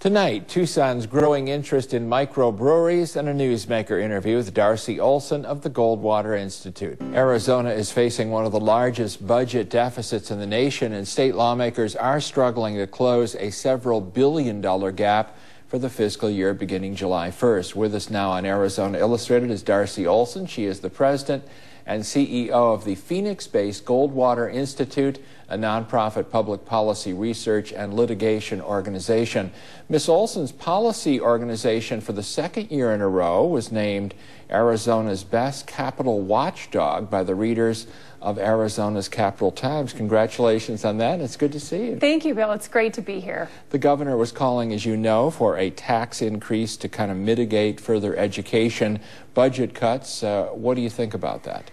Tonight, Tucson's growing interest in microbreweries and a newsmaker interview with Darcy Olsen of the Goldwater Institute. Arizona is facing one of the largest budget deficits in the nation, and state lawmakers are struggling to close a several billion-dollar gap for the fiscal year beginning July 1st. With us now on Arizona Illustrated is Darcy Olsen. She is the president and CEO of the Phoenix-based Goldwater Institute, a nonprofit public policy research and litigation organization. Ms. Olsen's policy organization for the second year in a row was named Arizona's best capital watchdog by the readers of Arizona's Capital Times. Congratulations on that. It's good to see you. Thank you, Bill. It's great to be here. The governor was calling, as you know, for a tax increase to kind of mitigate further education budget cuts. What do you think about that?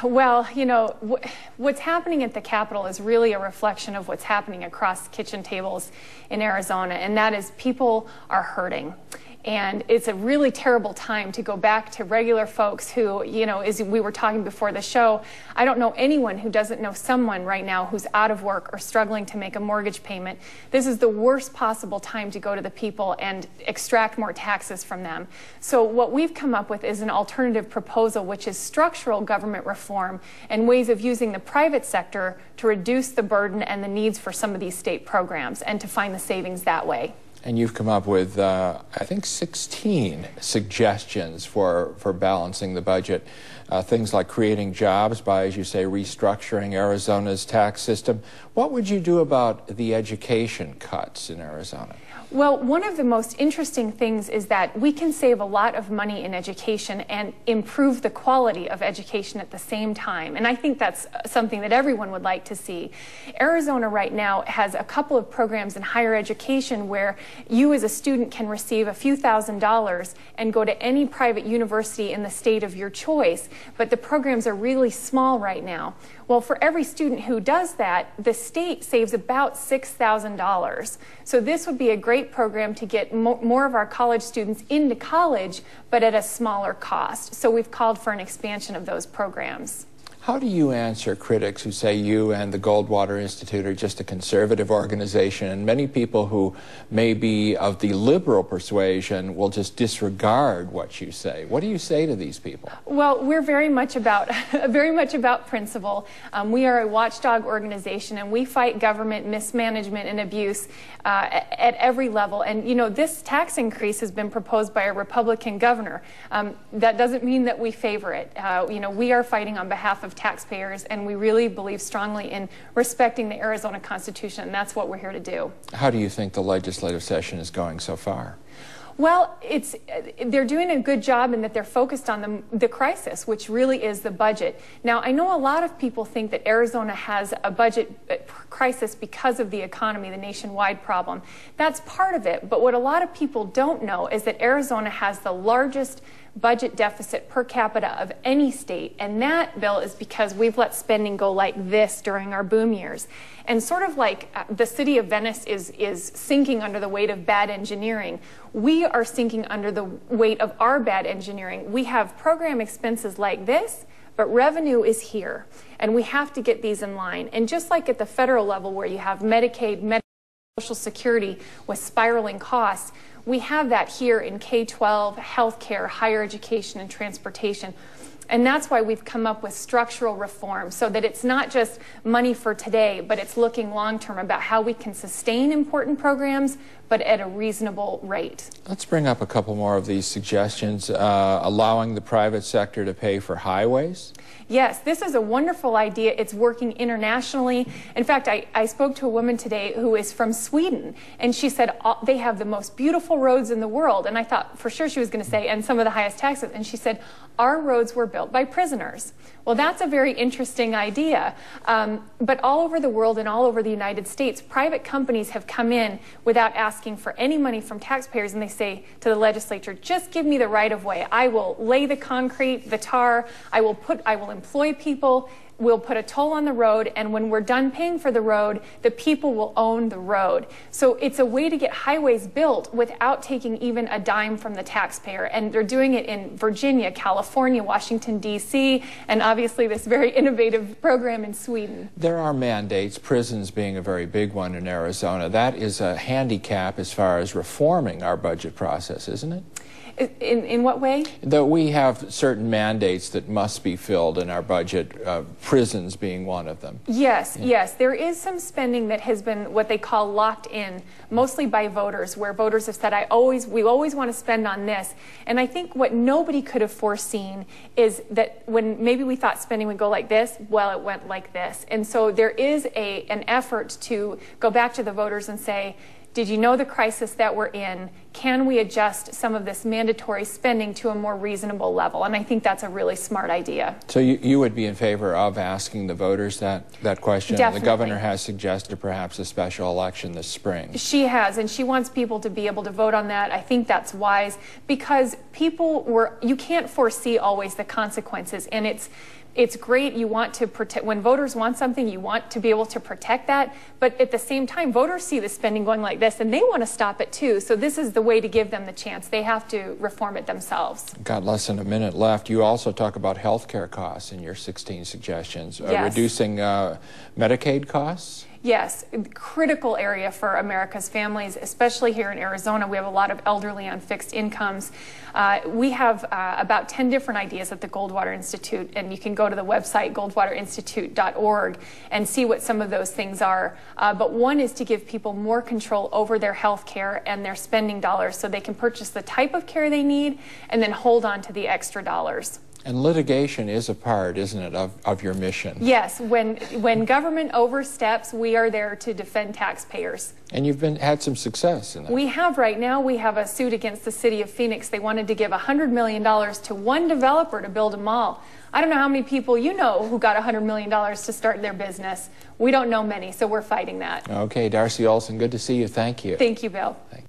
Well, you know, what's happening at the Capitol is really a reflection of what's happening across kitchen tables in Arizona, and that is people are hurting. And it's a really terrible time to go back to regular folks who, you know, as we were talking before the show, I don't know anyone who doesn't know someone right now who's out of work or struggling to make a mortgage payment. This is the worst possible time to go to the people and extract more taxes from them. So what we've come up with is an alternative proposal, which is structural government reform and ways of using the private sector to reduce the burden and the needs for some of these state programs and to find the savings that way. And you've come up with, I think, 16 suggestions for balancing the budget. Things like creating jobs by, as you say, restructuring Arizona's tax system. What would you do about the education cuts in Arizona? Well, one of the most interesting things is that we can save a lot of money in education and improve the quality of education at the same time. And I think that's something that everyone would like to see. Arizona right now has a couple of programs in higher education where you as a student can receive a few $1,000s and go to any private university in the state of your choice. But the programs are really small right now. Well, for every student who does that, the state saves about $6,000. So this would be a great program to get more of our college students into college, but at a smaller cost. So we've called for an expansion of those programs. How do you answer critics who say you and the Goldwater Institute are just a conservative organization, and many people who may be of the liberal persuasion will just disregard what you say? What do you say to these people? Well, we're very much about principle. We are a watchdog organization, and we fight government mismanagement and abuse at every level. And, you know, this tax increase has been proposed by a Republican governor. That doesn't mean that we favor it. You know, we are fighting on behalf of taxpayers, and we really believe strongly in respecting the Arizona Constitution, and that's what we're here to do. How do you think the legislative session is going so far? Well, they're doing a good job in that they're focused on the crisis, which really is the budget. Now, I know a lot of people think that Arizona has a budget crisis because of the economy, the nationwide problem. That's part of it, but what a lot of people don't know is that Arizona has the largest budget deficit per capita of any state, and that, Bill, is because we've let spending go like this during our boom years. And sort of like the city of Venice is sinking under the weight of bad engineering, we are sinking under the weight of our bad engineering. We have program expenses like this, but revenue is here, and we have to get these in line. And just like at the federal level where you have Medicaid, Medicare, Social Security with spiraling costs, we have that here in K-12, healthcare, higher education, and transportation. And that's why we've come up with structural reform, so that it's not just money for today, but it's looking long-term about how we can sustain important programs, but at a reasonable rate. Let's bring up a couple more of these suggestions. Allowing the private sector to pay for highways? Yes, this is a wonderful idea. It's working internationally. In fact, I spoke to a woman today who is from Sweden, and she said they have the most beautiful roads in the world. And I thought for sure she was going to say, and some of the highest taxes. And she said, our roads were built by prisoners. Well, that's a very interesting idea. But all over the world and all over the United States, private companies have come in without asking for any money from taxpayers, and they say to the legislature, just give me the right of way. I will lay the concrete, the tar, I will employ people. we'll put a toll on the road, and when we're done paying for the road, the people will own the road. So it's a way to get highways built without taking even a dime from the taxpayer. And they're doing it in Virginia, California, Washington, D.C., and obviously this very innovative program in Sweden. There are mandates, prisons being a very big one in Arizona. That is a handicap as far as reforming our budget process, isn't it? In what way? That we have certain mandates that must be filled in our budget, prisons being one of them. Yes, yes. There is some spending that has been what they call locked in, mostly by voters, where voters have said, we always want to spend on this. And I think what nobody could have foreseen is that when maybe we thought spending would go like this, well, it went like this. And so there is an effort to go back to the voters and say, did you know the crisis that we're in? Can we adjust some of this mandatory spending to a more reasonable level? And I think that's a really smart idea. So you would be in favor of asking the voters that question? Definitely. The governor has suggested perhaps a special election this spring. She has, and she wants people to be able to vote on that. I think that's wise because you can't foresee always the consequences, and it's great. You want to protect, when voters want something, you want to be able to protect that. But at the same time, voters see the spending going like this and they want to stop it too. So this is the way to give them the chance. They have to reform it themselves. Got less than a minute left. You also talk about health care costs in your 16 suggestions. Yes. Reducing Medicaid costs? Yes, critical area for America's families, especially here in Arizona. We have a lot of elderly on fixed incomes. We have about 10 different ideas at the Goldwater Institute, and you can go to the website goldwaterinstitute.org and see what some of those things are. But one is to give people more control over their health care and their spending dollars so they can purchase the type of care they need and then hold on to the extra dollars. And litigation is a part, isn't it, of your mission? Yes. When government oversteps, we are there to defend taxpayers. And you've had some success in that. We have right now. We have a suit against the city of Phoenix. They wanted to give $100 million to one developer to build a mall. I don't know how many people you know who got $100 million to start their business. We don't know many, so we're fighting that. Okay, Darcy Olsen, good to see you. Thank you. Thank you, Bill. Thank you.